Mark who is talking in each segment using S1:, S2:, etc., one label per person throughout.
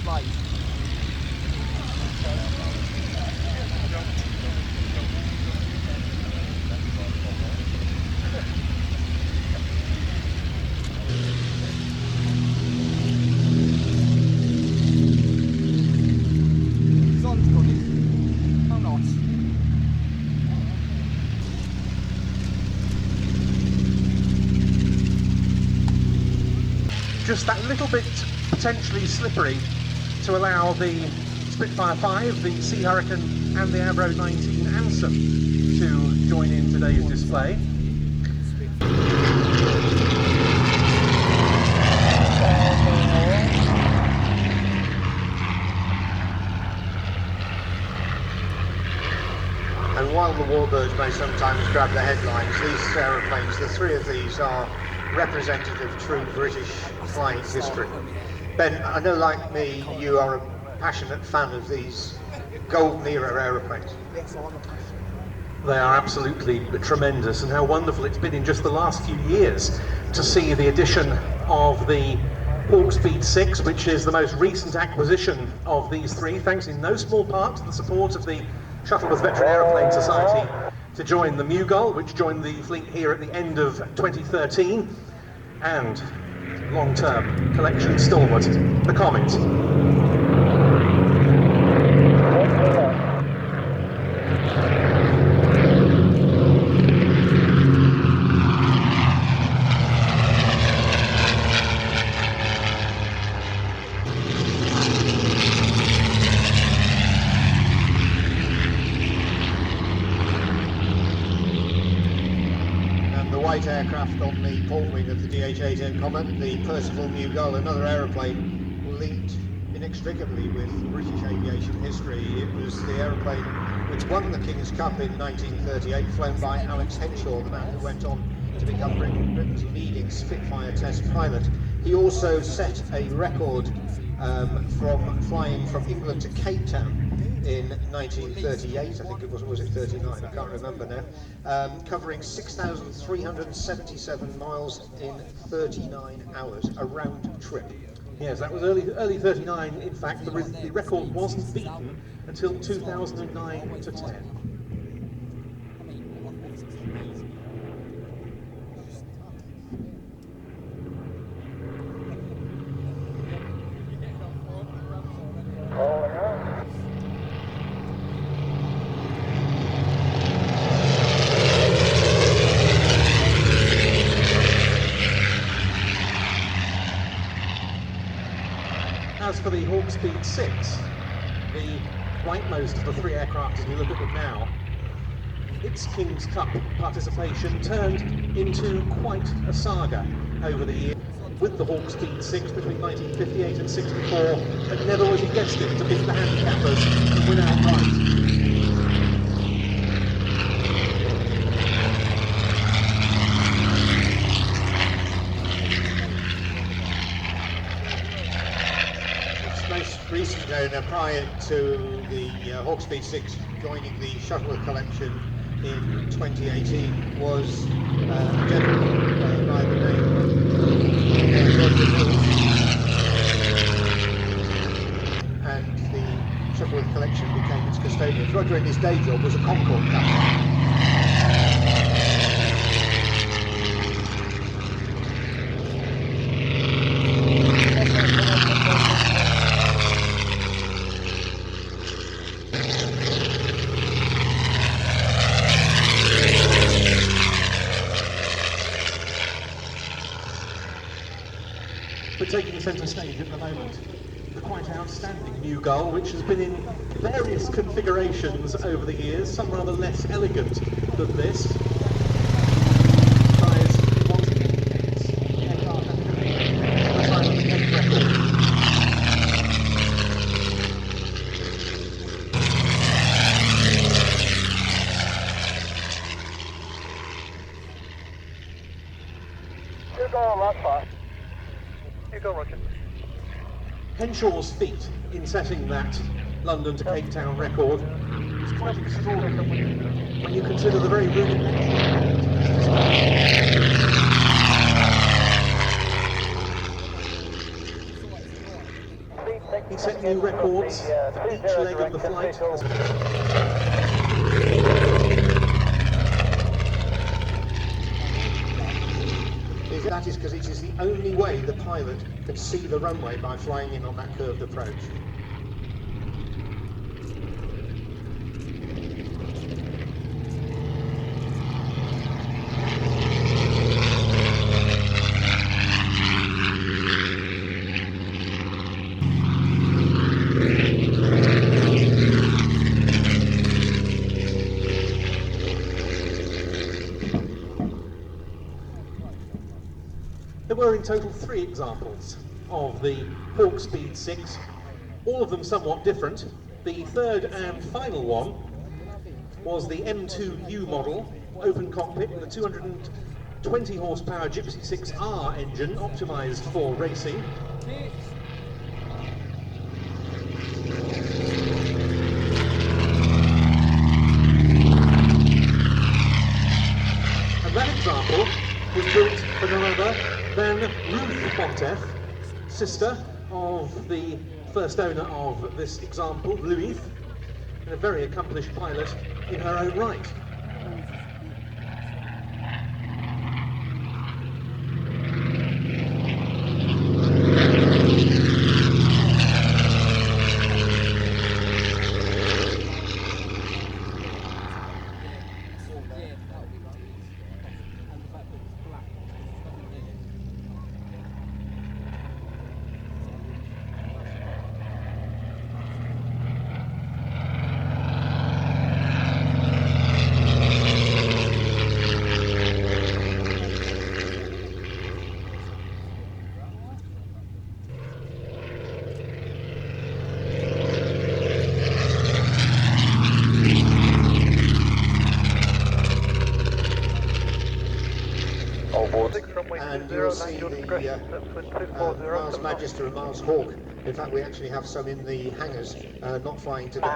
S1: flight. Sun's got it. How not?
S2: Just that little bit potentially slippery to allow the Spitfire 5, the Sea Hurricane and the Avro 19 Anson to join in today's display.
S3: And while the warbirds may sometimes grab the headlines, these aeroplanes, the three of these are representative of true British flying history. Ben, I know like me, you are a passionate fan of these golden era aeroplanes.
S2: They are absolutely tremendous, and how wonderful it's been in just the last few years to see the addition of the Hawkspeed 6, which is the most recent acquisition of these three, thanks in no small part to the support of the Shuttleworth Veteran Aeroplane Society, to join the Mughal, which joined the fleet here at the end of 2013, and long-term collection stalwart, the Comet.
S3: Aircraft on the port wing of the DH88 Comet, the Percival Mughal, another aeroplane linked inextricably with British aviation history. It was the aeroplane which won the King's Cup in 1938, flown by Alex Henshaw, the man who went on to become Britain's leading Spitfire test pilot. He also set a record from flying from England to Cape Town in 1938, I think it was it 39, I can't remember now, covering 6,377 miles in 39 hours, a round trip.
S2: Yes, that was early 39. In fact, the record wasn't beaten until 2009 to 10. As for the Hawkspeed 6, the rightmost of the three aircraft as we look at them now, its King's Cup participation turned into quite a saga over the years, with the Hawkspeed 6 between 1958 and 64, and never was he destined to beat the handicappers and win outright.
S3: Recent owner prior to the Hawkspeed 6 joining the Shuttleworth collection in 2018 was a gentleman by the name of Roger Mills, and the Shuttleworth collection became its custodian. Roger in his day job was a Concorde captain.
S2: But taking centre stage at the moment, the quite outstanding Mughal, which has been in various configurations over the years, some rather less elegant than this. Tries once again its aircraft at the time of the Cape record.
S4: You're going right fast. You go, Roger.
S2: Henshaw's feat in setting that London to Cape Town record is quite extraordinary when you consider the very rudimentary. He set new records for each leg of the flight.
S3: That is because it is the only way the pilot can see the runway by flying in on that curved approach.
S2: There were in total 3 examples of the Hawk Speed 6, all of them somewhat different. The third and final one was the M2U model, open cockpit with a 220 horsepower Gypsy 6R engine optimised for racing. And that example was built for none other than Ruth Fontef, sister of the first owner of this example, Louise, and a very accomplished pilot in her own right.
S3: And you'll see the Mars Magister and Mars Hawk. In fact, we actually have some in the hangars, not flying today.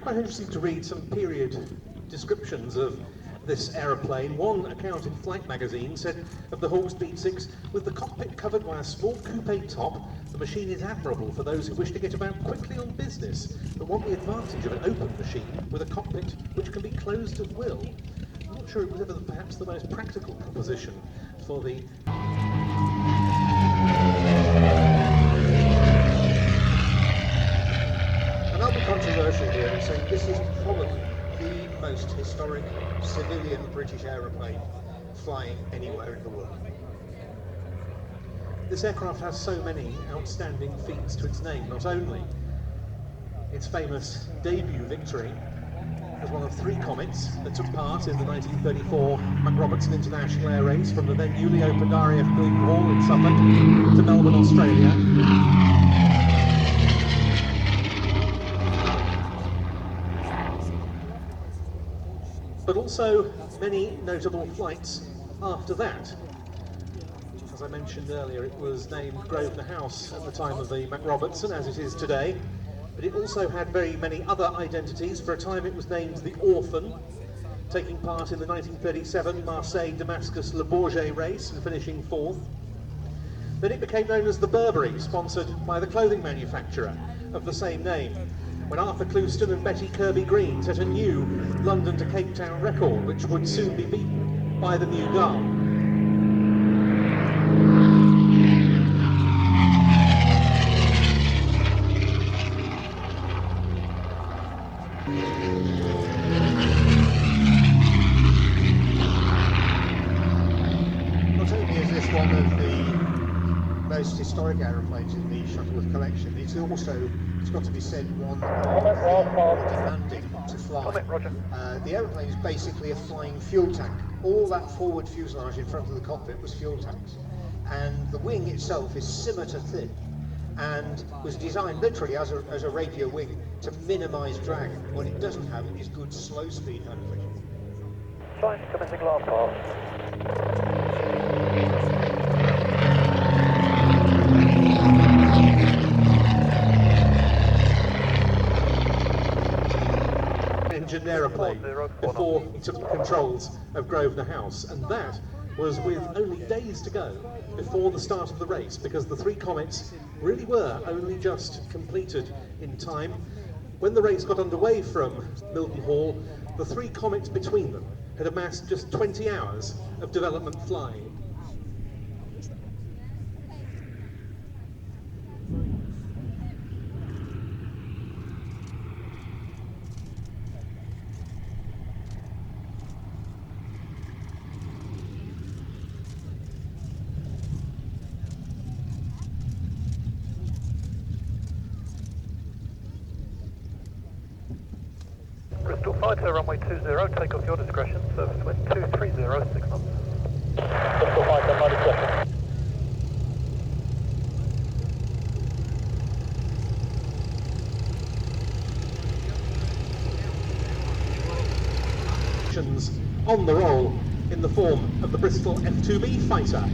S2: Quite interesting to read some period descriptions of this aeroplane. One account in Flight magazine said of the Hawk Speed 6, with the cockpit covered by a small coupe top, the machine is admirable for those who wish to get about quickly on business, but want the advantage of an open machine with a cockpit which can be closed at will. I'm not sure it was ever perhaps the most practical proposition for the...
S3: And I'll be controversial here in saying this is probably the most historic civilian British aeroplane flying anywhere in the world.
S2: This aircraft has so many outstanding feats to its name, not only its famous debut victory as one of 3 Comets that took part in the 1934 McRobertson International Air Race from the then newly opened RAF Building Hall in Suffolk to Melbourne, Australia. But also many notable flights after that. As I mentioned earlier, it was named Grosvenor House at the time of the McRobertson, as it is today. But it also had very many other identities. For a time it was named the Orphan, taking part in the 1937 Marseille-Damascus-Le Bourget race and finishing 4th. Then it became known as the Burberry, sponsored by the clothing manufacturer of the same name, when Arthur Clouston and Betty Kirby Green set a new London to Cape Town record, which would soon be beaten by the new Gull.
S3: Not only is this one of the most historic aeroplanes in the Shuttleworth collection, it's also, it's got to be said, one of the more demanding to fly. The aeroplane is basically a flying fuel tank. All that forward fuselage in front of the cockpit was fuel tanks. And the wing itself is scimitar thin and was designed literally as a rapier wing to minimise drag. What it doesn't have is good slow speed handling.
S4: Fine, commencing last pass.
S2: Engined aeroplane before he took the controls of Grosvenor House, and that was with only days to go before the start of the race, because the three Comets really were only just completed in time. When the race got underway from Milton Hall, the three Comets between them had amassed just 20 hours of development flying.
S5: Bristol Fighter, runway 20, take off your discretion, service wind 230, 6 knots. Bristol Fighter, my discretion.
S2: On the roll in the form of the Bristol F2B fighter.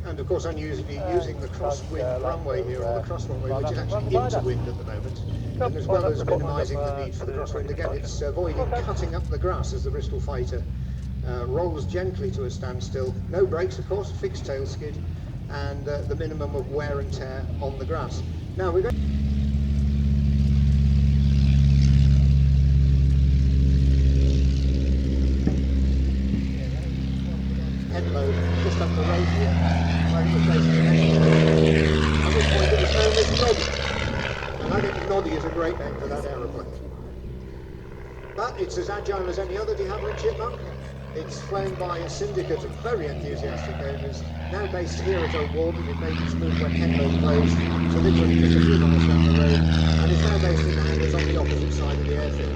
S3: And of course I'm using the crosswind runway here, or the cross runway, which is actually into wind at the moment. And as well as minimising the need for the crosswind, again it's avoiding cutting up the grass as the Bristol Fighter rolls gently to a standstill. No brakes, of course, fixed tail skid, and the minimum of wear and tear on the grass. Now we're going. Head load just up the road here, where it was basically at this point it was known as Noddy, and I think Noddy is a great name for that aeroplane. But it's as agile as any other de Havilland Chipmunk. It's flown by a syndicate of very enthusiastic owners, now based here at O'Warden. It made its move when head load closed, so literally just a few miles down the road, and it's now based in the hangars on the opposite side of the airfield.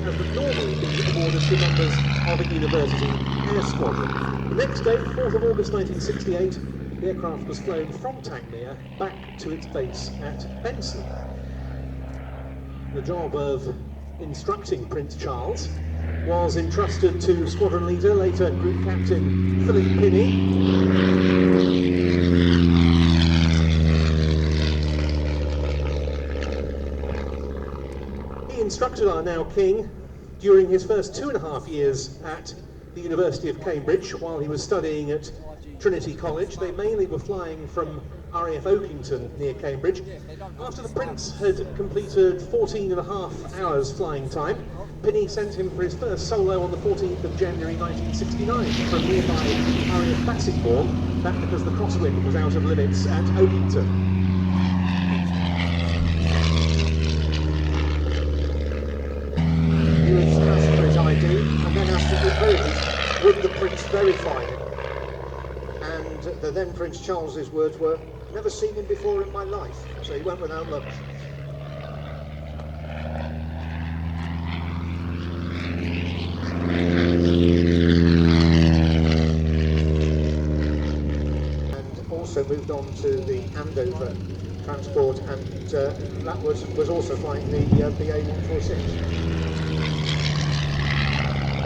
S3: As would normally be awarded to members of a university air squadron. The next day, 4th of August 1968, the aircraft was flown from Tankmere back to its base at Benson. The job of instructing Prince Charles was entrusted to squadron leader, later group captain Philip Pinney. He instructed our now King during his first 2.5 years at
S2: the University of Cambridge while he was studying at Trinity College. They mainly were flying from RAF Oakington near Cambridge. After the Prince had completed 14.5 hours flying time, Pinney sent him for his first solo on the 14th of January 1969 from nearby RAF Bassingbourne, that because the crosswind was out of limits at Oakington.
S3: He was asked for his ID and then asked to be voted. Would the Prince verify him? And the then Prince Charles's words were, "Never seen him before in my life." So he went without lunch. And also moved on to the Andover transport, and that was also flying the BA146.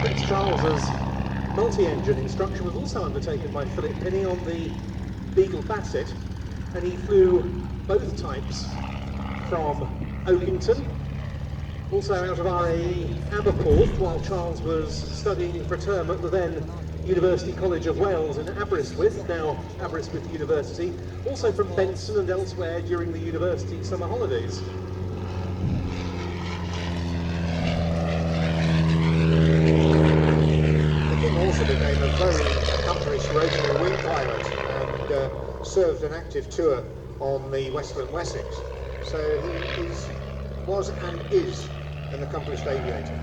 S2: Prince Charles's multi-engine instruction was also undertaken by Philip Pinney on the Beagle Basset, and he flew both types from Oakington, also out of RAE Aberporth, while Charles was studying for a term at the then University College of Wales in Aberystwyth, now Aberystwyth University, also from Benson and elsewhere during the university summer holidays.
S3: He also became a very accomplished rotary wing pilot and served an active tour on the Westland Wessex. So he was and is an accomplished aviator.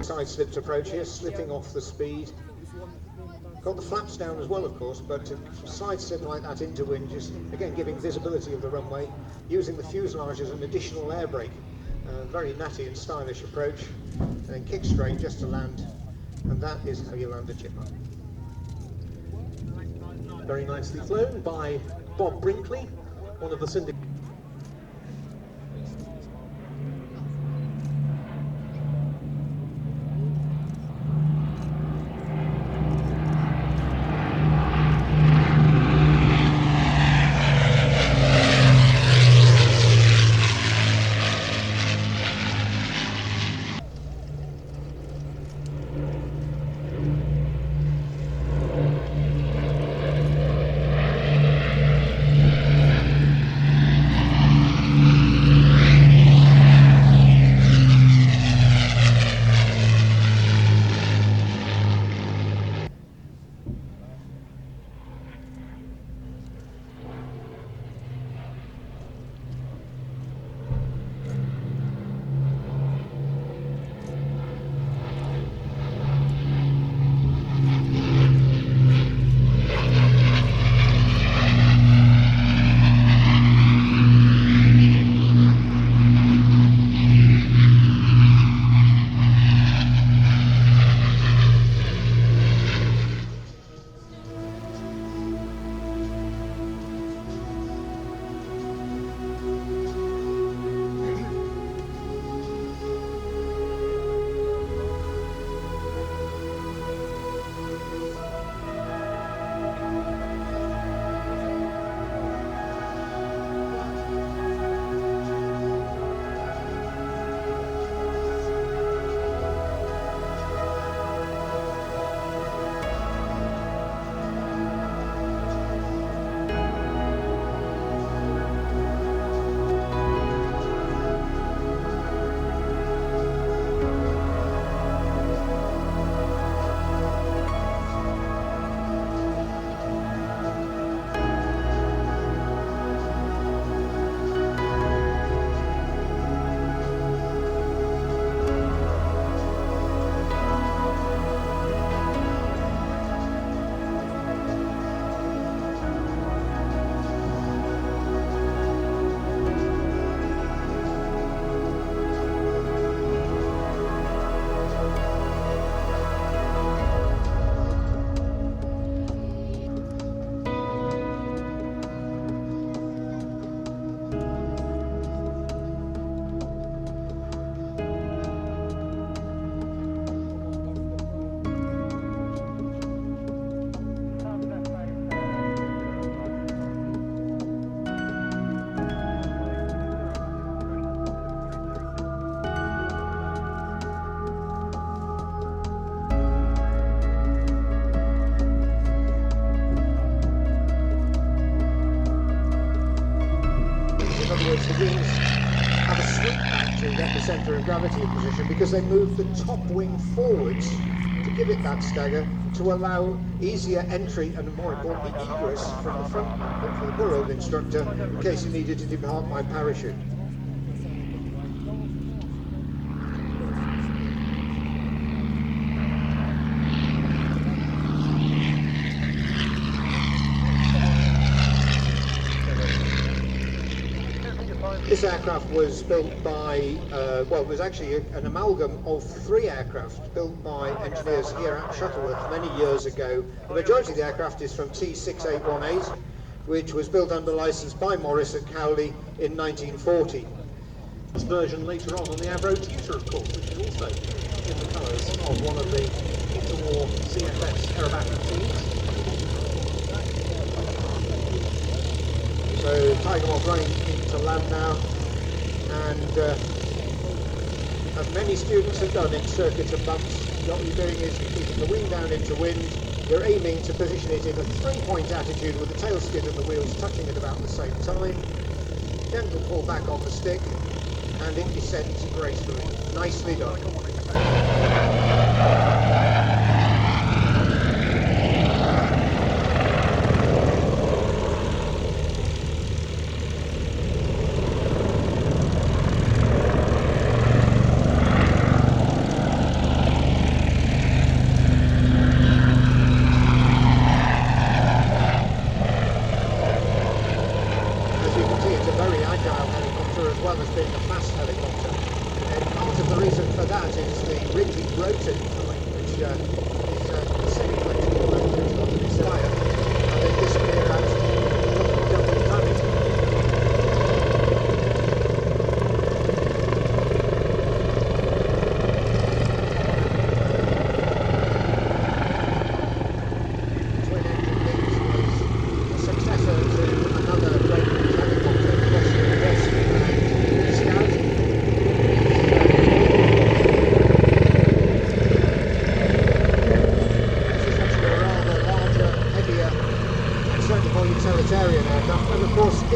S3: Side-slipped approach here, slipping off the speed. Got the flaps down as well, of course, but to side-slip like that into wind, just again giving visibility of the runway, using the fuselage as an additional air brake. Very natty and stylish approach, and then kick straight just to land, and that is how you land a Chipmunk.
S2: Very nicely flown by Bob Brinkley, one of the syndicate.
S3: In other words, the wings have a sweep back to get the centre of gravity in position because they move the top wing forwards to give it that stagger to allow easier entry and, more importantly, egress from the front cockpit for the poor old instructor in case he needed to depart by parachute. This aircraft was built by, well, it was actually an amalgam of 3 aircraft built by engineers here at Shuttleworth many years ago. The majority of the aircraft is from T6818, which was built under licence by Morris at Cowley in 1940.
S2: This version later on the Avro Tutor, of course, which is also in the colours of one of the interwar CFS aerobatic teams.
S3: So Tiger Moth running into land now, and as many students have done in circuits and bumps, what you're doing is you're keeping the wing down into wind, you're aiming to position it in a 3-point attitude with the tail skid and the wheels touching at about the same time, gentle pull back on the stick, and it descends gracefully. Nicely done.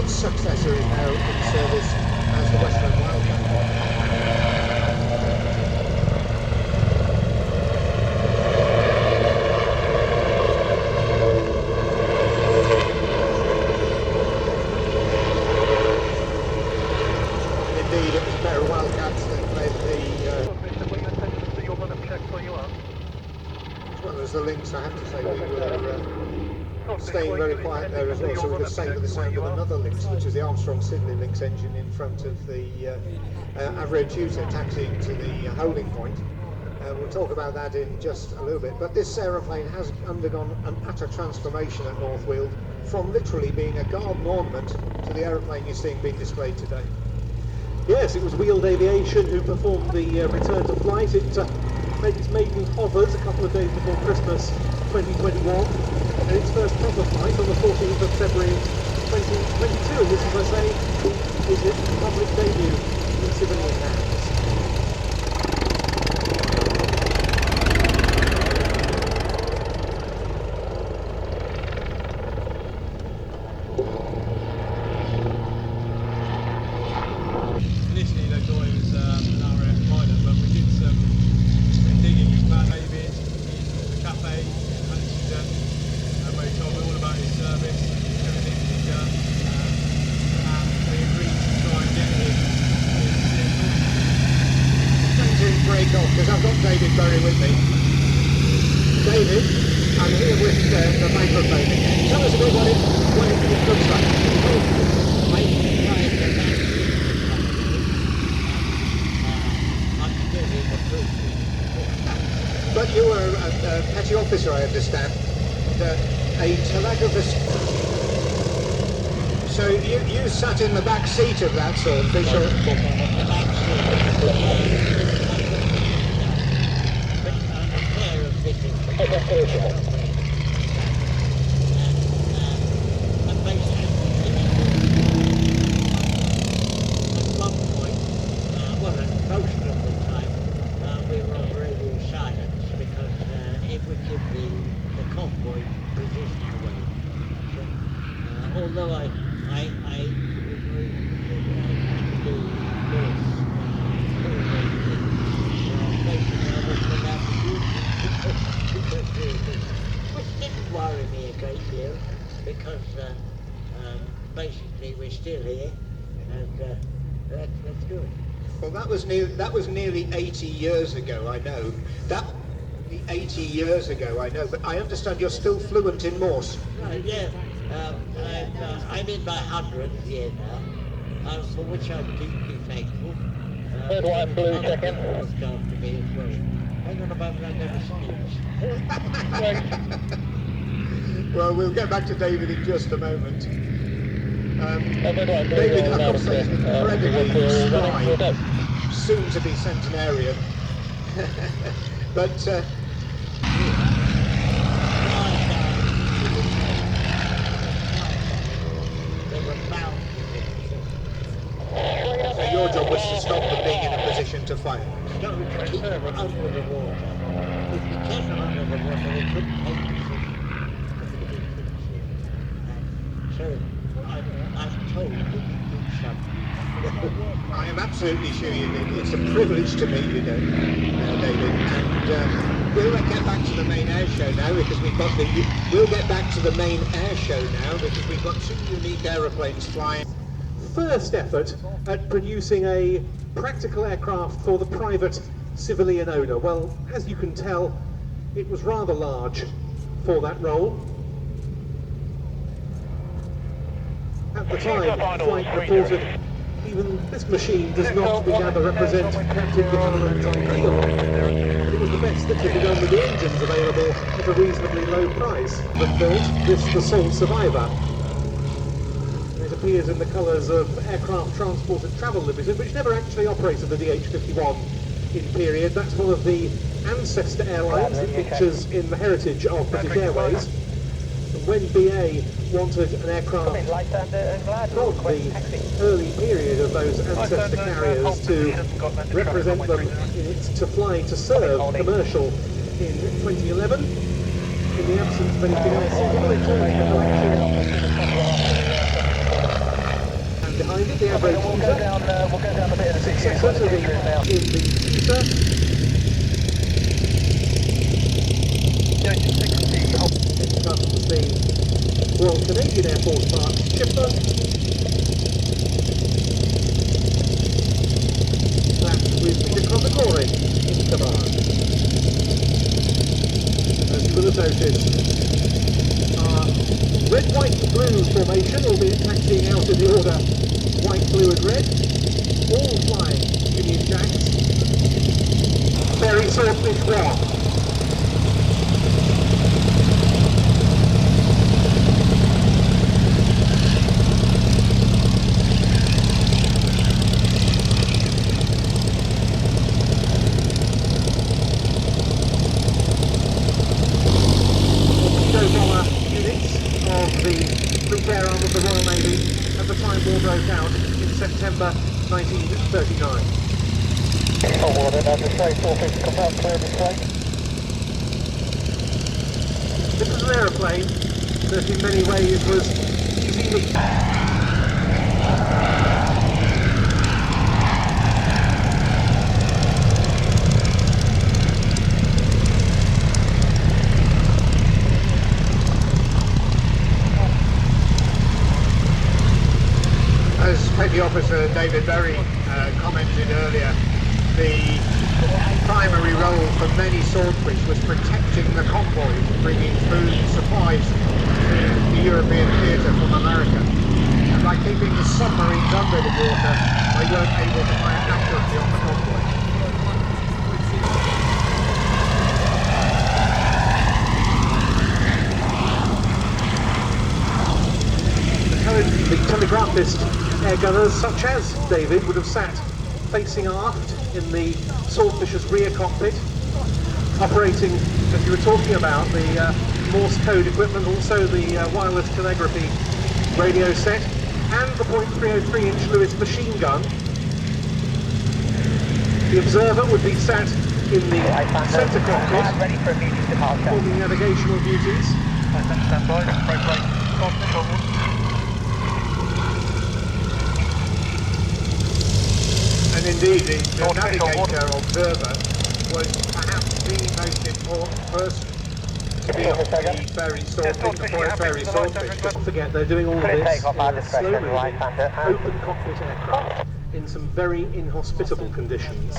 S3: Successor is now in service as the Western Wildcat. Indeed, it was a pair of Wildcats that led as well as the Lynx. I have to say we were staying very quiet there as well, so we could savor the sound of another Lynx, which is the Armstrong-Siddeley Lynx engine in front of the Avro Tutor taxiing to the holding point. We'll talk about that in just a little bit, but this aeroplane has undergone an utter transformation at North Weald from literally being a garden ornament to the aeroplane you're seeing being displayed today.
S2: Yes, it was Weald Aviation who performed the return to flight. It made its maiden hovers a couple of days before Christmas 2021. And its first proper flight on the 14th of February 2022, and this, as I say, is its public debut in civilian hands.
S1: Initially they thought it was an RAF pilot, but we did some digging in Van David, in the cafe in Huntington, where he told me all about his service, everything he'd done, and we agreed to try and get him in.
S3: Going to break off because I've got David Berry with me. David, I'm here with the microphone. Tell us a bit what it looks like. But you were a petty officer, I understand, a telegraphist. So you sat in the back seat of that Swordfish, or?
S6: Although I agree with fortunately we're still here, and that's good.
S3: Well, that was nearly 80 years ago, I know. That 80 years ago, I know, but I understand you're still fluent in Morse.
S6: Right, yeah. I'm in my 100th year now, for which I'm deeply thankful.
S5: Red, white and blue, check in.
S6: Looked after me as well. Hang on a moment, I'm going to speech.
S3: Well, we'll get back to David in just a moment.
S5: Red, white and blue,
S3: David, I
S5: loud
S3: must
S5: and
S3: say, is
S5: clear.
S3: incredibly
S5: We'll
S3: spry,
S5: go.
S3: soon to be centenarian. But so your job was to stop them being in a position to fire.
S6: No, we keep them under the water. If we kept them under the water, we couldn't take them. So, I'm told that we do something.
S3: I am absolutely sure you did. It's a privilege to meet you, David. And we'll get back to the main air show now because we'll get back to the main air show now because we've got two unique aeroplanes flying.
S2: First effort at producing a practical aircraft for the private civilian owner. Well, as you can tell, it was rather large for that role. At the time, flight reported, even this machine does not together represent Captain Gallant's ideal. But it was the best that could be done with the engines available at a reasonably low price. But built this the sole survivor. It appears in the colours of Aircraft Transport and Travel Limited, which never actually operated the DH51 in period. That's one of the ancestor airlines that features in the heritage of British Airways. And when BA wanted an aircraft from the early period of those ancestor carriers to represent them to fly to serve commercial in 2011, in the absence of anything else, they turned the collection. And behind it, the Avro Tutor, successor to the Tutor. It comes the Royal Canadian Air Force Mark Chipmunk. That's with Major Commodore in command. As you will have noticed, our red, white and blue formation, albeit taxiing out in the order white, blue and red, all flying Union Jacks. Very Swordfish 1. Of the Royal Navy at the time war broke out in September 1939.
S5: Forward and understate, Swordfish, confirm clear display.
S2: This was an aeroplane that in many ways was easy.
S3: As Petty Officer David Berry commented earlier, the primary role for many Swordfish was protecting the convoy, bringing food and supplies to the European theatre from America. And by keeping the submarines under the water, they weren't able to fire accurately on the convoy.
S2: The telegraphist air gunners, such as David, would have sat facing aft in the Swordfish's rear cockpit, operating, as you were talking about, the Morse code equipment, also the wireless telegraphy radio set, and the .303-inch Lewis machine gun. The observer would be sat in the centre cockpit, performing navigational duties.
S3: And indeed, the navigator observer was perhaps the most important person
S2: to be on the fairy swordfish. Don't forget, they're doing all of this in a slow-moving, open cockpit aircraft in some very inhospitable conditions.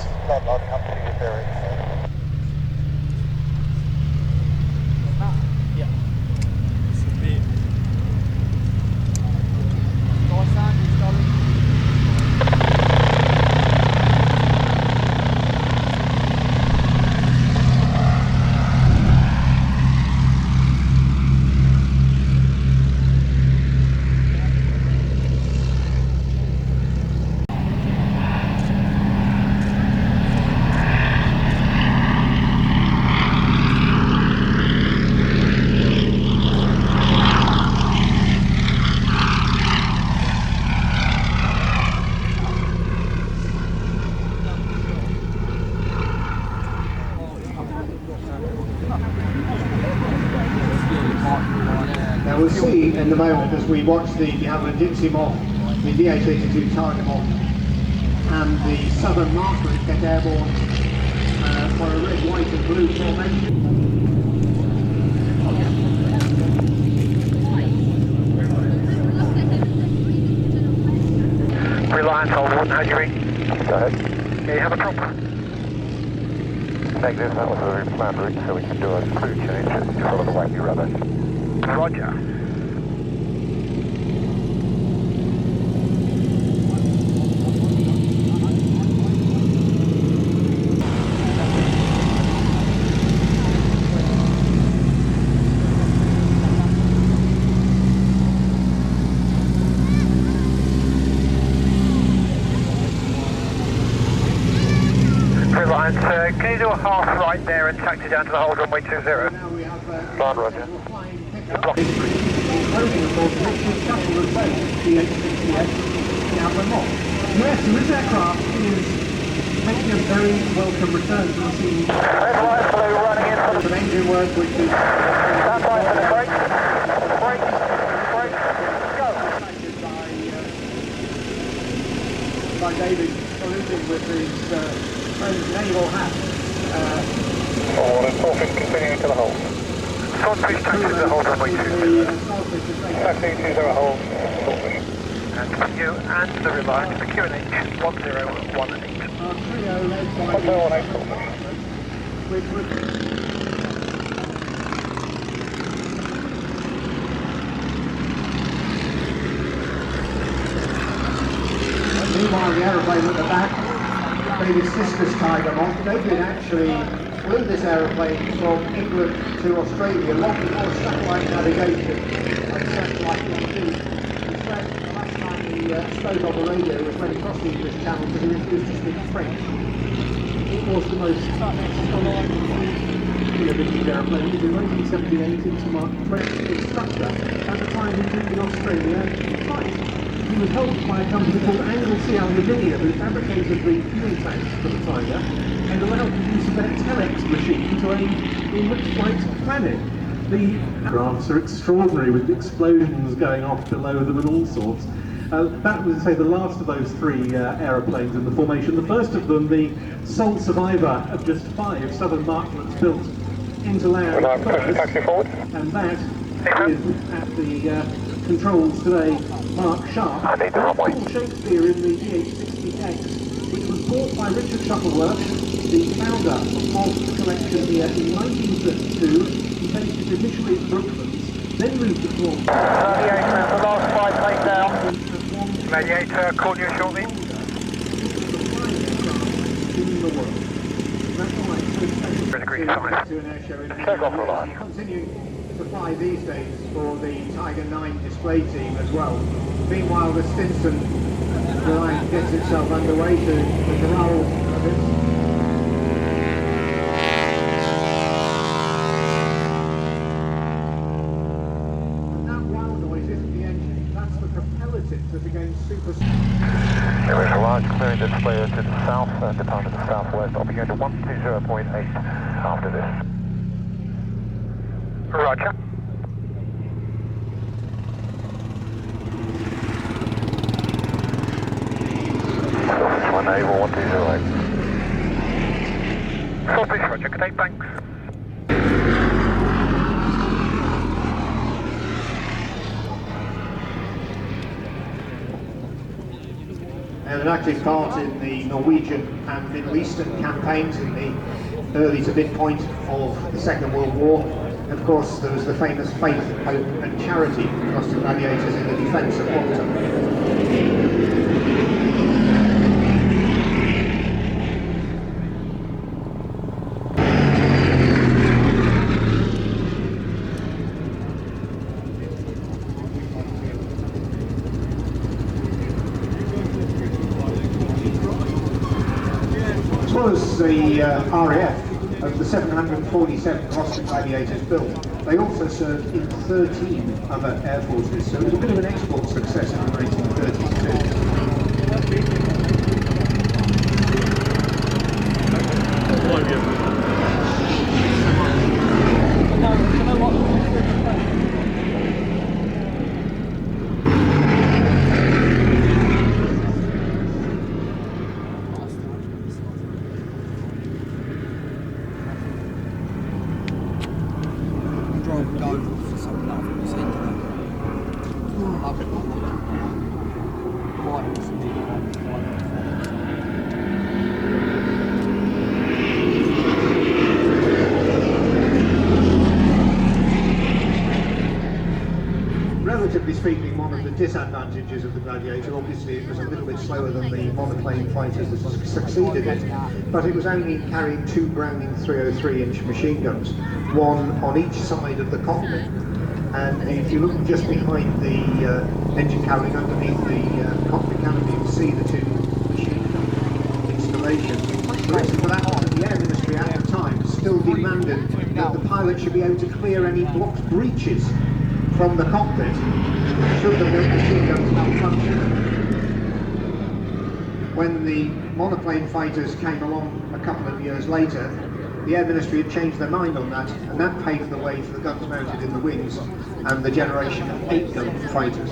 S3: Now we'll see in the moment as we watch the Avro Tutor moth, the DH88 Comet moth and the Southern Margaret get airborne for a red, white and blue formation.
S5: Reliance, hold on, how do you read?
S7: Go ahead.
S5: Yeah, you have a prop?
S7: Negative, that was a very planned route, so we can do a crew change and follow the wacky rudder.
S5: Roger. Reliance, can you do a half right there and taxi down to the hold runway 20?
S7: Fine, Roger.
S3: Including, of course, Bristol Shuttleworth, DH88 Comet. Yes, and this aircraft is making a very welcome return to the scene.
S5: Red light blue running in for the...
S3: Some engine work which is...
S5: Stand by for the brakes. Brakes. Brakes. Go.
S3: By David saluting with his friend's naval hat.
S7: All in Swordfish continuing to the hold.
S5: Swordfish taxi to the hold runway 20.
S7: Taxi 20 hold, Swordfish.
S5: And for you and the Reliance, the QNH 1018.
S7: 1018 Swordfish.
S3: Meanwhile, the aeroplane at the back, David's sister's Tiger moth. David actually flew this aeroplane from England to Australia long before satellite navigation and satellite launching. In fact, the last time he spoke on the radio was when he crossed the English Channel because he refused to speak French. It was the most vintage aeroplane. It was in 1978 into Mark French instructor at the time he lived in Australia twice. He was helped by a company called Anglesey Aluminium who fabricated the fuel tanks for the Tiger and allowed the use of their telex machine to aid in which flight planning. The graphs are extraordinary with explosions going off below them and all sorts. That was, say, the last of those three aeroplanes in the formation. The first of them, the sole survivor of just 5 Southern Markments built into land first,
S7: Taxi forward.
S3: and that is at the controls today, Mark Sharp.
S7: I need the runway.
S3: Paul Shakespeare in the DH60X, which was bought by Richard Shuttleworth, the founder of the collection here in 1932. He based it initially at Brooklands, then moved to Cornwall.
S5: Gladiator, the last 5 laid down. Gladiator, call you shortly.
S3: In the world. That's why it's so special
S5: Really great size.
S3: to an air show in
S7: Check off the line.
S3: Continuing to fly these days for the Tiger 9 display team as well. Meanwhile, the Stinson line gets itself underway to the corral of it. And that wow noise isn't the engine, that's the propeller tips that are going super...
S7: There is a large clearing display to the south, departing to the southwest. I'll be going to 120.8 after this.
S5: Roger.
S7: Swordfish 1 Naval 120.
S5: Swordfish, Roger, good day, thanks.
S3: and an active part in the Norwegian and Middle Eastern campaigns in the early to midpoint of the Second World War. Of course, there was the famous Faith, Hope and Charity across the Gladiators in the defence of Malta. Was the RAF of the 747 Gloucester Gladiators built. They also served in 13 other air forces, so it was a bit of an export success in the 1932. Relatively speaking, one of the disadvantages of the Gladiator, obviously it was a little bit slower than the monoplane fighters that succeeded it, but it was only carrying 2 Browning 303-inch machine guns, one on each side of the cockpit. And if you look just behind the engine cowling underneath the cockpit canopy, you can see the 2 machine gun installations. The reason for that was that the Air Ministry at the time still demanded that the pilot should be able to clear any blocked breaches from the cockpit should the machine guns malfunction. When the monoplane fighters came along a couple of years later, the Air Ministry had changed their mind on that, and that paved the way for the guns mounted in the wings and the generation of 8-gun fighters.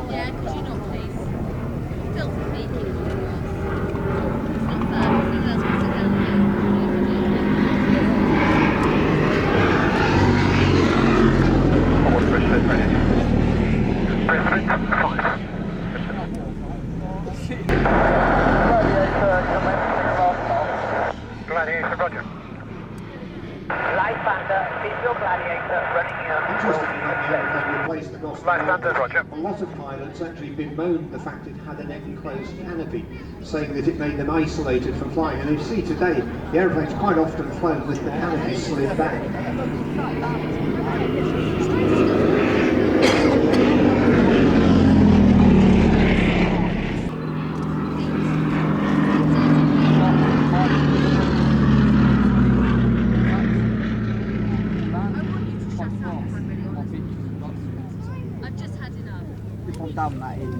S8: Yeah, could you not please? Filthy making.
S7: Gladiator, roger.
S5: Lysander, is your Gladiator running
S3: Interestingly, when the airplane replaced the Gloucester,
S7: Lysander, roger.
S3: a lot of pilots actually bemoaned the fact it had an enclosed canopy, saying that it made them isolated from flying. And you see today, the airplane's quite often flown with the canopy slid back.
S9: Done that in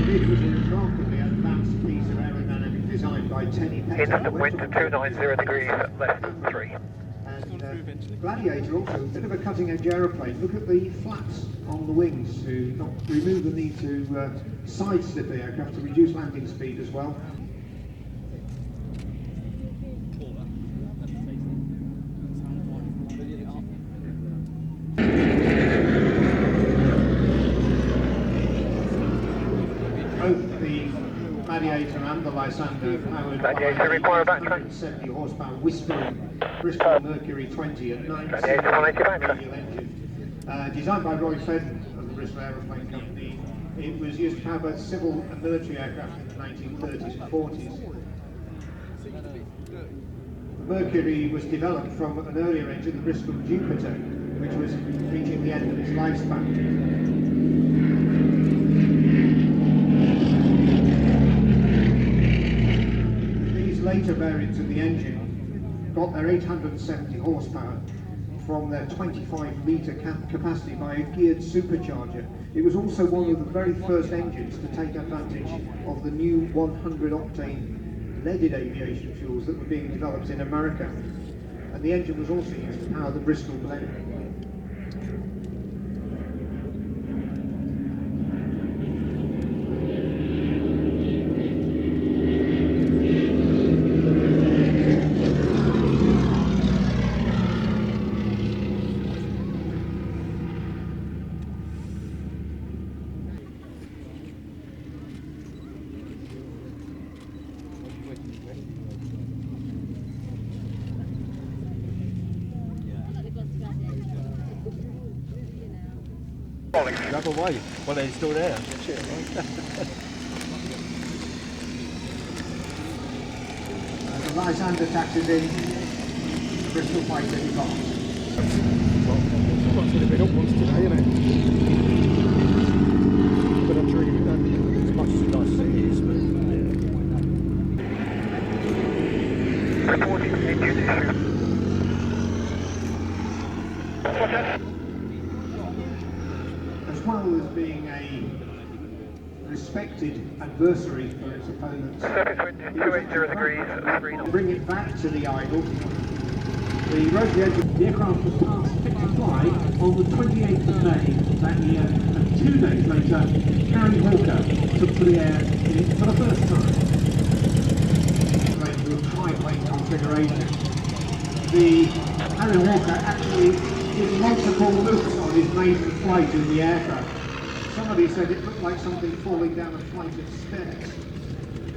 S3: It was a remarkably advanced piece of aerodynamic design by Tenny Petty.
S7: Instant wind 290 degrees, less than 3.
S3: And Gladiator also, a bit of a cutting-edge aeroplane. Look at the flaps on the wings to not remove the need to side-slip the aircraft to reduce landing speed as well. Both the Gladiator and the Lysander powered
S7: Gladiator require
S3: by
S7: a backtrack.
S3: 170 horsepower whispering Bristol Mercury 20 at 9
S7: Gladiator 180 backtrack.
S3: engine. Designed by Roy Fedden of the Bristol Aeroplane Company, it was used to power both civil and military aircraft in the 1930s and 40s. The Mercury was developed from an earlier engine, the Bristol Jupiter, which was reaching the end of its lifespan. Later variants of the engine got their 870 horsepower from their 25-litre capacity by a geared supercharger. It was also one of the very first engines to take advantage of the new 100-octane leaded aviation fuels that were being developed in America. And the engine was also used to power the Bristol blend.
S1: Grab away. Well, they're still there.
S3: The right-hander taxis in. Bristol Fighter departs.
S1: Quite a bit up once today, isn't it? But I'm sure you've done as much as you'd like to see it is, but
S7: Reporting engine issue.
S3: As well as being a respected adversary for its opponents,
S7: Surface wind 280 degrees, screen on.
S3: bring it back to the idle. The rotary engine, the aircraft was passed fit to fly on the 28th of May that year, and 2 days later, Harry Hawker took to the air for the first time. To a triplane configuration. The Harry Hawker actually did multiple loops on his maiden flight in the aircraft. Somebody said it looked like something falling down a flight of stairs.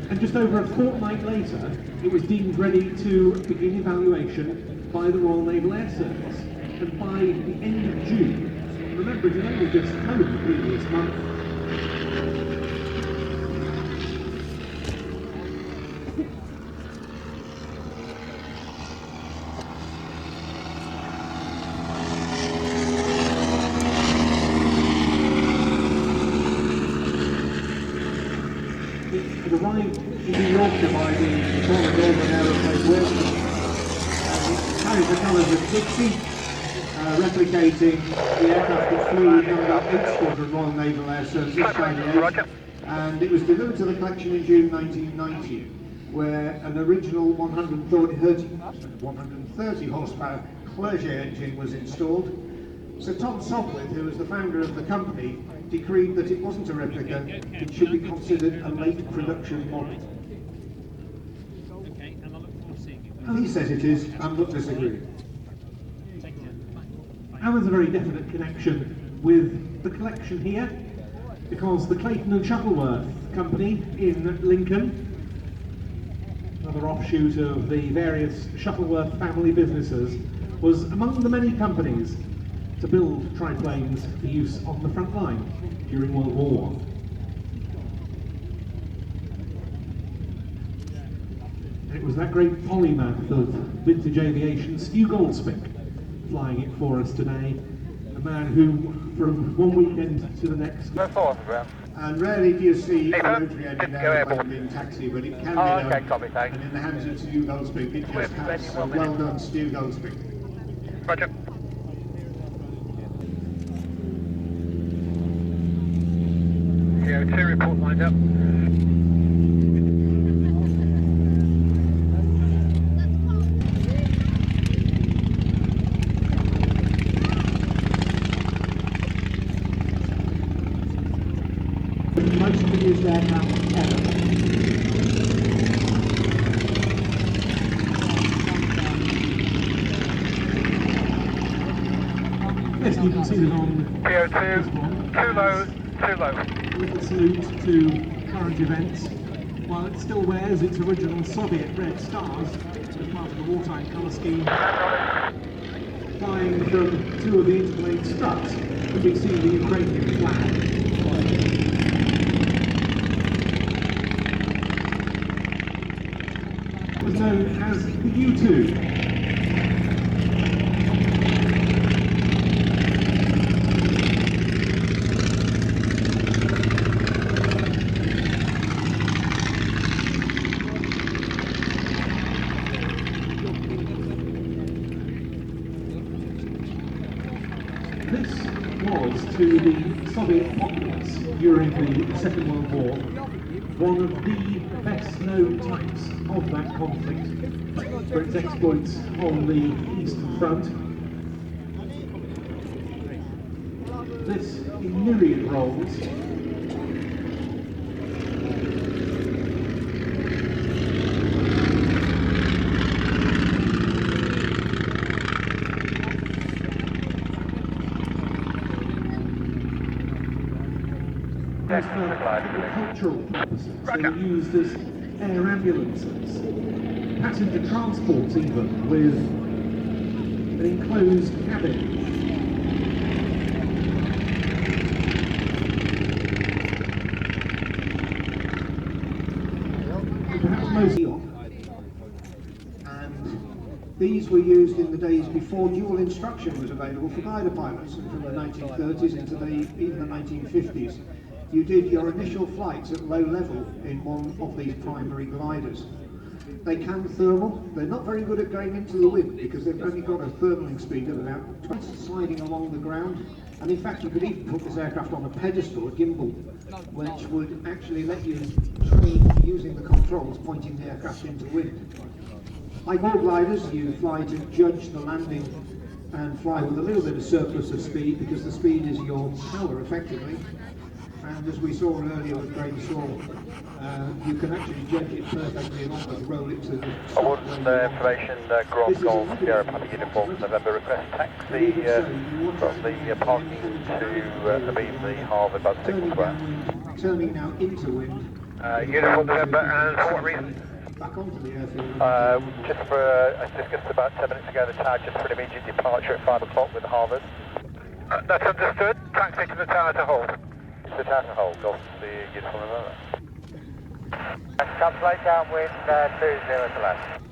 S2: And just over a fortnight later, it was deemed ready to begin evaluation by the Royal Naval Air Service. And by the end of June, remember it had only just flown the previous month, it arrived in New Yorkshire by the Northern Aerospace Workshop. It carries the colours of Dixie, replicating the aircraft that flew in number 8 Squadron Royal Naval Air Service, and it was delivered to the collection in June 1990, where an original 130 horsepower Clerget engine was installed. Sir Tom Sopwith, who was the founder of the company, decreed that it wasn't a replica, it should be considered a late production model. And he says it is, and look, disagree. And there's a very definite connection with the collection here, because the Clayton and Shuttleworth company in Lincoln, another offshoot of the various Shuttleworth family businesses, was among the many companies to build triplanes for use on the front line during World War I. And it was that great polymath of vintage aviation, Stu Goldspick, flying it for us today. A man who, from one weekend to the next...
S7: No forward, ground.
S3: And rarely do you see a
S7: Hey,
S3: rotary engine
S7: didn't go
S3: airplane
S7: airborne.
S3: being taxi, but it can be
S7: Oh,
S3: done.
S7: okay, copy, thanks.
S3: And in the hands of Stu Goldspick, it just has. So
S7: 1 minute.
S3: well done, Stu Goldspick.
S7: Roger. CO2 report lined up.
S3: The most used aircraft ever.
S2: Yes, you can see that on
S7: CO2,
S2: this one.
S7: too low, too low.
S2: A little salute to current events. While it still wears its original Soviet red stars as part of the wartime colour scheme, flying from 2 of the interplane struts, can we see the Ukrainian flag. It was known as the U-2. This was, to the Soviet populace during the Second World War, one of the best known types of that conflict for its exploits on the Eastern Front. This, in myriad roles, for agricultural purposes. They were used as air ambulances, passenger transports even, with an enclosed cabin.
S3: mostly on. And these were used in the days before dual instruction was available for glider pilots, and from the 1930s into even the 1950s. You did your initial flights at low level in one of these primary gliders. They can thermal. They're not very good at going into the wind because they've only got a thermaling speed of about 20 sliding along the ground. And in fact, you could even put this aircraft on a pedestal, a gimbal, which would actually let you train using the controls pointing the aircraft into the wind. Like all gliders, you fly to judge the landing and fly with a little bit of surplus of speed because the speed is your power effectively. And as we saw earlier with Grain Saw, you can actually judge it perfectly and almost roll it to the...
S7: Awarded information, Grand Golf, Sierra Papa Uniform, November request taxi from the parking to Abeasley, Harvard, about 6 square.
S3: Turning now into wind.
S7: Uniform November, and for what reason?
S3: Back onto the airfield.
S7: Just for, as discussed about 10 minutes ago, the tower just for an immediate departure at 5 o'clock with Harvard. That's understood. Taxi to the tower to hold. The tower to hold, Golf, the uniform November. Cub flight downwind, 20 to left.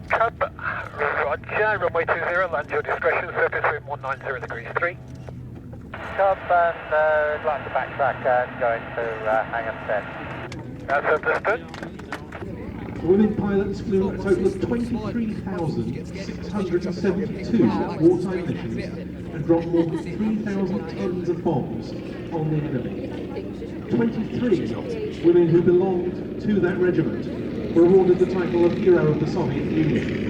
S5: Cub, roger, runway 20, land your discretion, surface wind 190 degrees 3.
S7: Cub, and like to backtrack and go into hangar 10.
S5: That's understood.
S2: Women pilots flew a total of 23,672 wartime missions and dropped more than 3,000 tons of bombs on the enemy. 23 women who belonged to that regiment were awarded the title of Hero of the Soviet Union.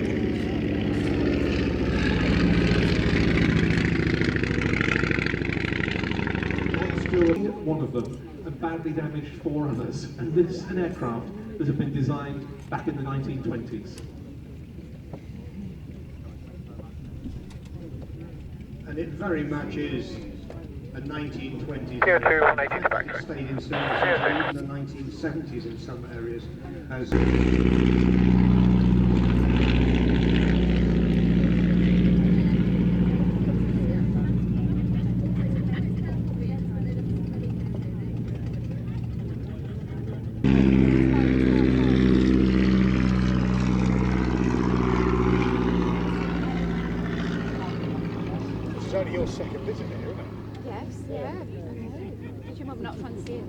S2: One of them, and badly damaged 4 others, and this is an aircraft that had been designed back in the 1920s.
S3: And it very much is a 1920s.
S5: CO2 180 to backtrack.
S3: Stayed in service in the 1970s in some areas. As
S4: Your second visit here, isn't it?
S8: Yes, yeah. Did your mum not fancy it?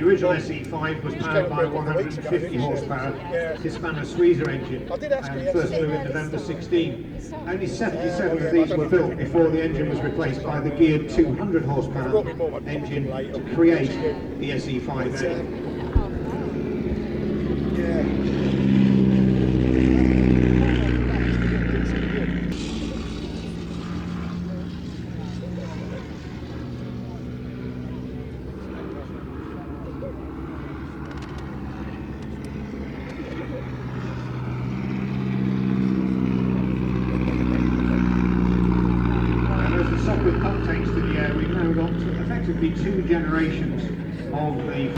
S3: the original SE5 was powered by a 150 horsepower Hispano-Suiza engine and first flew in November 16. Only 77 of these were built before the engine was replaced by the geared 200 horsepower engine to create the SE5A. Sopwith pump tanks to the air, we've now got effectively 2 generations of the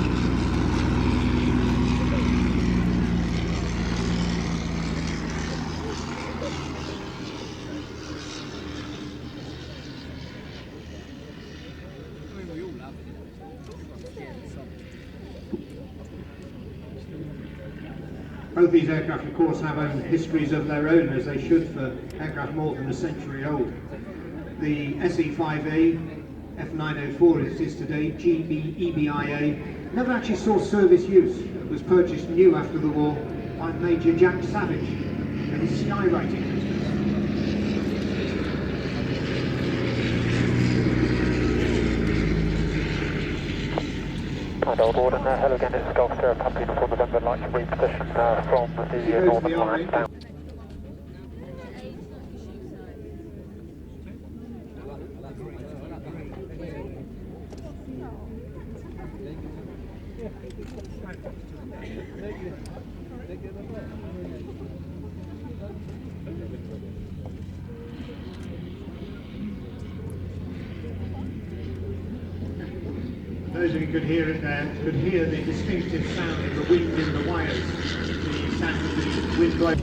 S3: Both these aircraft, of course, have own histories of their own, as they should for aircraft more than a century old. The SE5A, F904 as it is today, EBIA, never actually saw service use. It was purchased new after the war by Major Jack Savage and his skywriting business.
S7: And on board, and hello again, it's Golf Sierra Papa Uniform November, like to reposition from the northern line down.
S3: Those of you could hear it there could hear the distinctive sound of the wind in the wires, the sound of the wind blowing.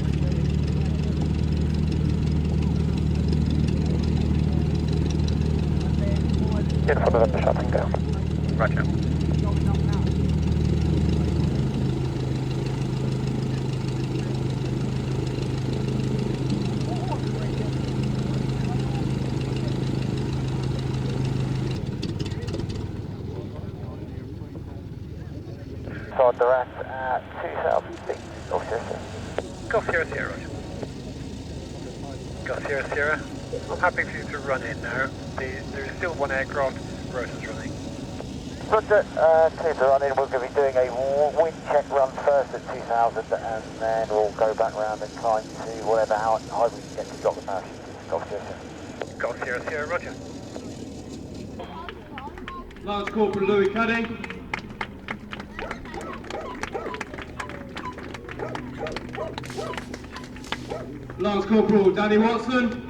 S7: In front of them, shutting down. Roger. they're at 2,000 feet. Golf Sierra.
S5: Golf Sierra Sierra, Roger. Golf Sierra Sierra. I'm happy for you to run in now. There's still one aircraft, rotors running.
S7: Roger, clear to run in. We're going to be doing a wind check run first at 2,000 and then we'll go back round and climb to whatever high we can get to drop the parachute. Golf Sierra Sierra.
S5: Golf Sierra Sierra, Roger.
S1: Lance Corporal Louis Cuddy. Lance Corporal Danny Watson.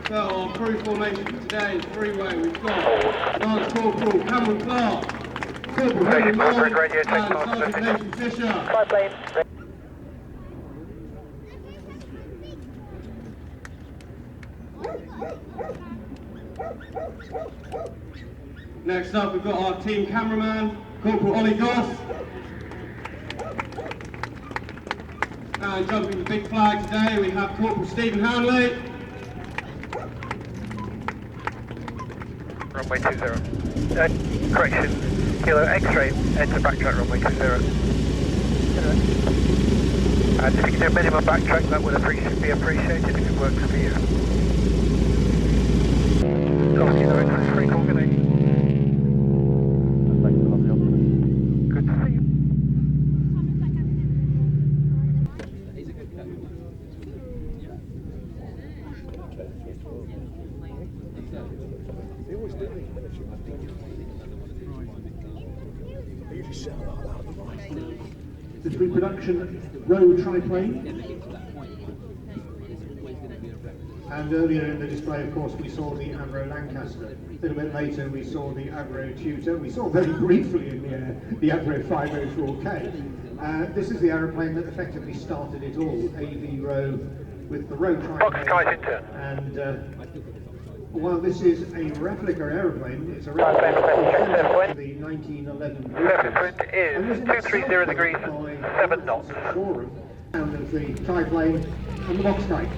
S1: So our crew formation for today is three-way. We've got Lance Corporal Cameron Clark, Corporal Henry Moore, and Sergeant Nathan Fisher. Next up, we've got our team cameraman, Corporal Ollie Goss. And jumping the big flag today, we have Corporal Stephen Hanley.
S5: Runway 20. Correction. Kilo X-ray, enter backtrack runway 20. And if you can do a minimum backtrack, that would be appreciated if it works for you. Golf Kilo X-ray, free call, good day. Good to see you.
S2: The pre-production row triplane. And earlier in the display, of course, we saw the Avro Lancaster. A little bit later, we saw the Avro Tutor. We saw very briefly in the air the Avro 504K. This is the aeroplane that effectively started it all, AV row with the row triplane. And while this is a replica aeroplane, it's a replica of the 1911
S5: Surface wind is 230 degrees, 7 knots.
S2: Sound of the triplane and the box type.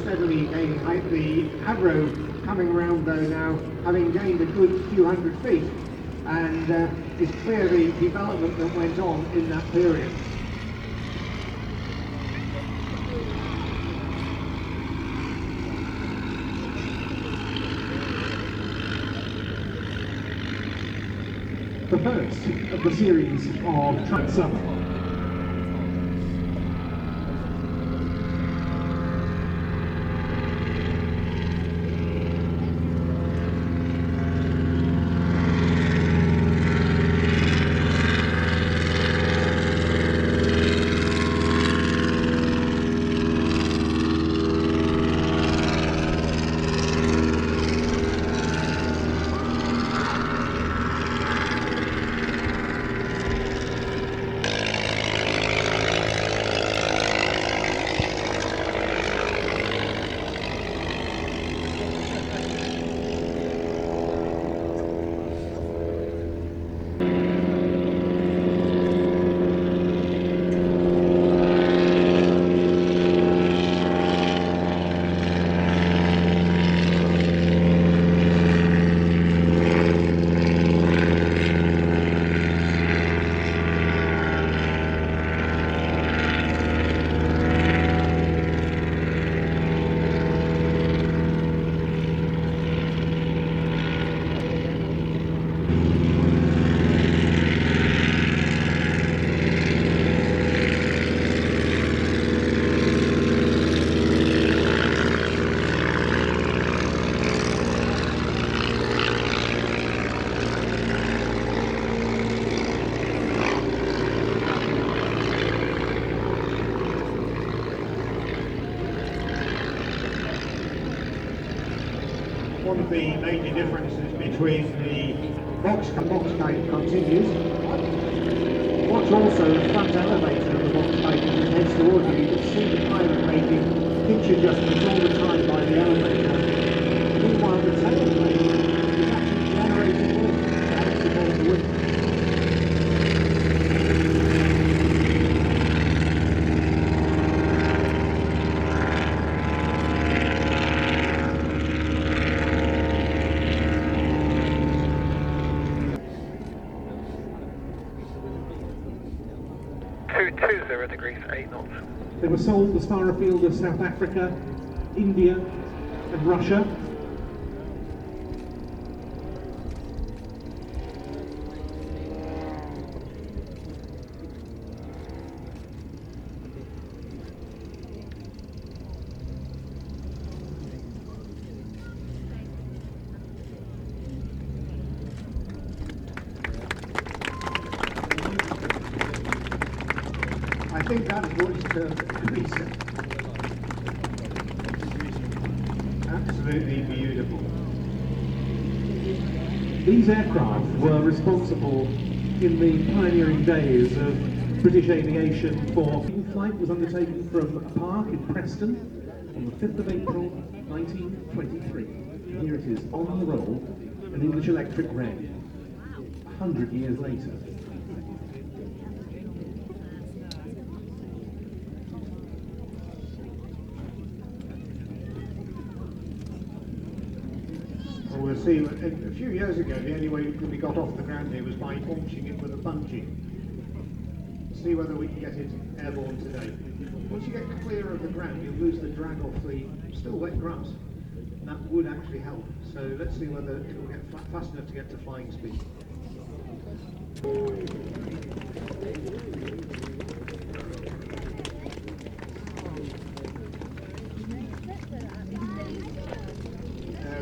S2: Steadily gaining height. The Avro coming around though now, having gained a good few hundred feet, and it's clear the development that went on in that period. The first of the series of Track Summer.
S3: of the major differences between the box type continues. Watch also the front elevator of the box type as it heads towards you. You can see the pilot making pitch adjustments all the time by the elevator. Meanwhile, the tailplane is actually generating wind to help support the wind.
S7: Degrees, 8 knots.
S2: They were sold as far afield as South Africa, India and Russia.
S3: I think that is what it's termed a reset. Absolutely beautiful.
S2: These aircraft were responsible in the pioneering days of British aviation for flight was undertaken from a park in Preston on the 5th of April 1923. Here it is on the roll, an English electric red, 100 years later.
S3: We'll see, a few years ago the only way it could be got off the ground here was by launching it with a bungee. See whether we can get it airborne today. Once you get clear of the ground you'll lose the drag off the still wet grass. And that would actually help. So let's see whether it will get fast enough to get to flying speed.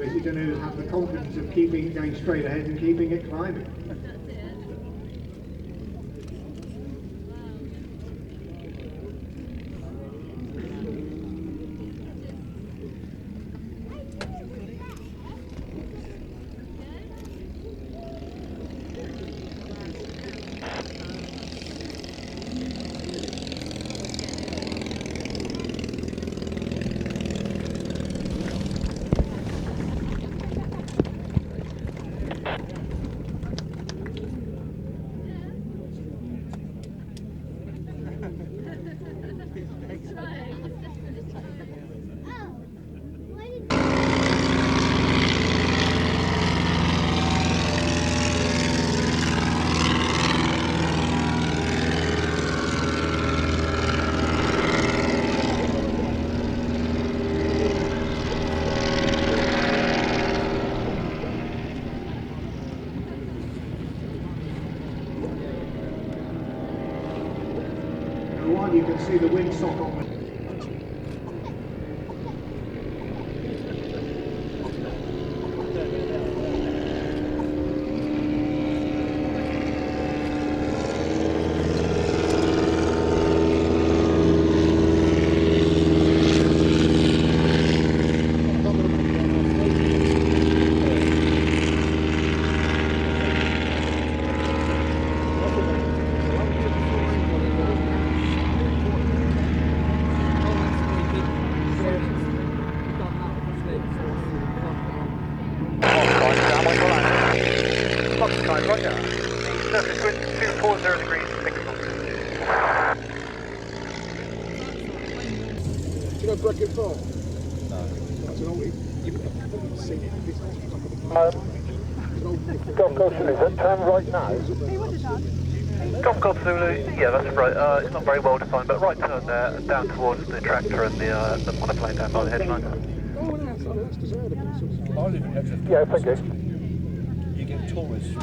S3: Is he going to have the confidence of keeping it going straight ahead and keeping it climbing? You can see the windsock on the
S7: Golf Golf Zulu, is that turn right now? Golf Golf Zulu, yeah, that's right. It's not very well defined, but right turn there, down towards the tractor and the monoplane down by the headline.
S9: Oh, that's deserved. I live in Exeter.
S7: Yeah, thank you.
S9: You get tourists.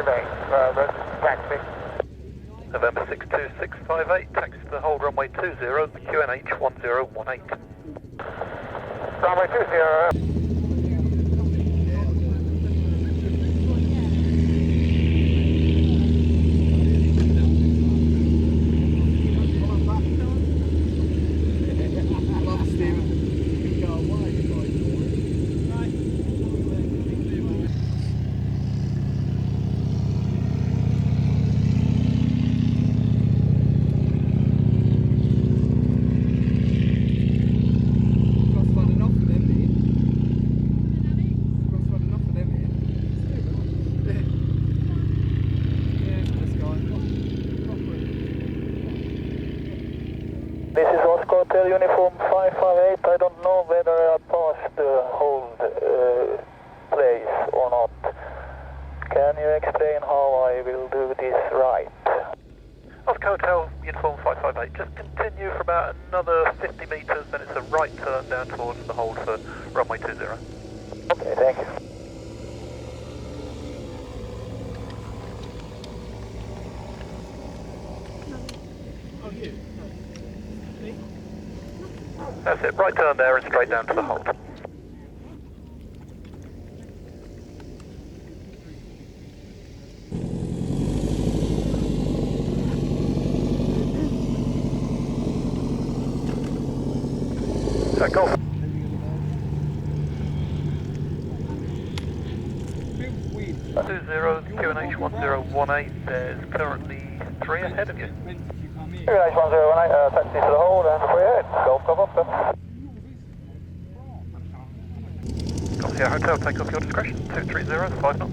S4: taxi.
S7: November 62658, taxi to the hold runway 20, QNH 1018.
S4: Runway 20.
S5: This is Oscar Hotel Uniform 558. I don't know whether I passed the hold place or not. Can you explain how I will do this right?
S7: Oscar Hotel Uniform 558, just continue for about another 50 metres, then it's a right turn down towards the hold for runway 20.
S5: Okay, thank you.
S7: That's it, right turn there and straight down to the hold. Golf. 20 QNH 1018, there's currently 3 ahead of you.
S5: QNH 1018, taxi to the hold and 3 ahead. Golf, Golf, Oscar.
S7: Golf Sierra Hotel, take off your discretion, 230, 5 knots.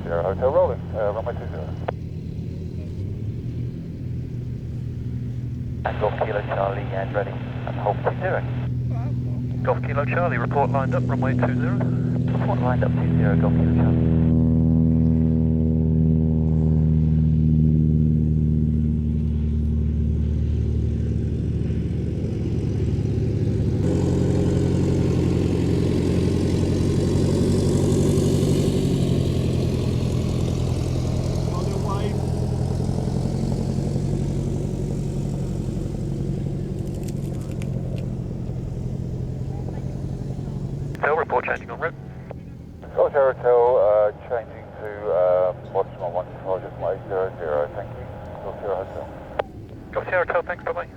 S5: Sierra Hotel rolling, runway 20.
S10: And Golf Kilo Charlie and ready, and hold 20.
S7: Golf Kilo Charlie, report lined up, runway 20.
S10: Report lined up 20, Golf Kilo Charlie.
S7: Report changing en route.
S5: Golf Sierra Hotel, changing to Watchman 1-800, thank you. Golf Sierra Hotel.
S7: Golf Sierra Hotel, thanks, bye-bye.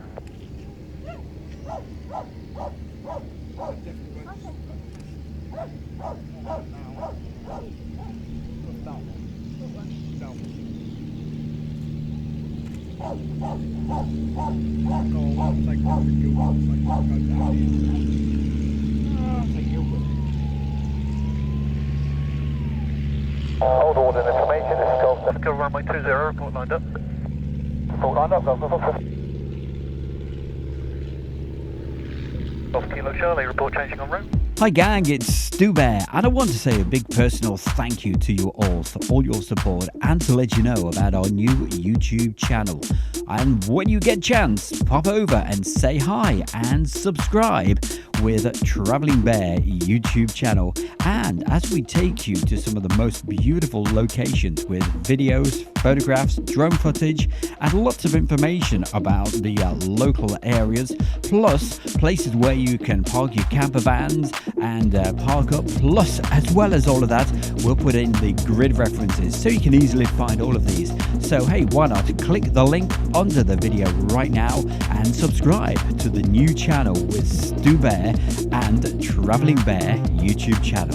S5: Hold order information, this is Golf.
S7: Let's go runway 20, report lined up.
S5: Report lined up, Golf, Golf, Golf.
S7: Golf Kilo Charlie, report changing en route.
S11: Hi gang, it's Stu Bear, and I want to say a big personal thank you to you all for all your support and to let you know about our new YouTube channel. And when you get a chance, pop over and say hi and subscribe with Travelling Bear YouTube channel. And as we take you to some of the most beautiful locations with videos, photographs, drone footage, and lots of information about the local areas, plus places where you can park your camper vans and park up, plus as well as all of that, we'll put in the grid references so you can easily find all of these. So hey, why not click the link under the video right now and subscribe to the new channel with Stu Bear and Travelling Bear YouTube channel.